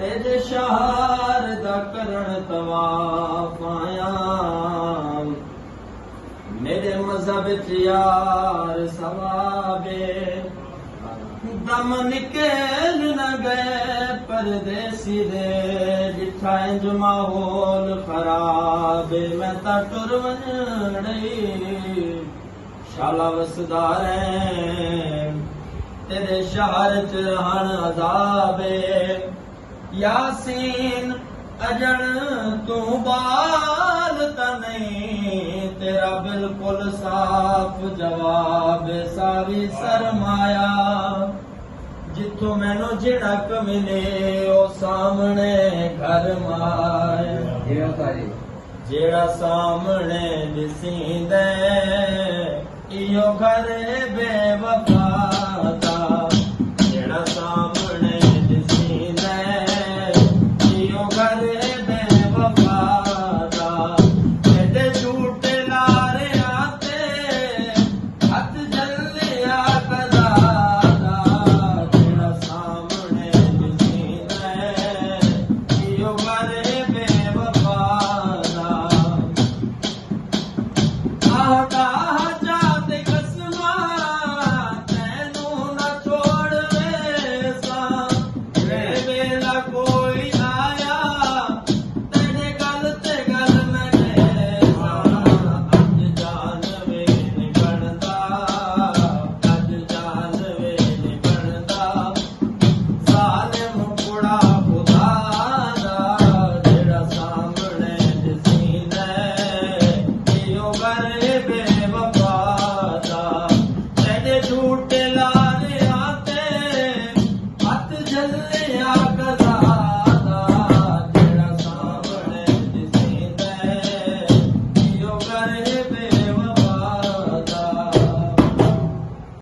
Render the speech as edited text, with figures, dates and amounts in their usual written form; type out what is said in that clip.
तेरे शहर दा करण तवाफ आया मेरे मजहब च यार सवाबे दम निकल न गए परदेसी दे जिठा इंज माहौल खराब मैं ता टुर वञणई शाला वसदारे तेरे शहर च रहण अज़ाबे यासीन अजन तू बाल नहीं तेरा बिल्कुल साफ जवाब सारी सरमाया जिथों मैनू झिड़क मिले ओ सामने घर माया जेड़ा सामने दिसींदे इहो घर बेवफा दा जेड़ा सामने दिसींदे इहो घर बेवफा दा एडे झूठे लारे आते हथ जलिया कदा दा जेड़ा सामने दिसींदे इहो घर बेवफा दा आहदा झूठे लारे आते हथ जलिया कदा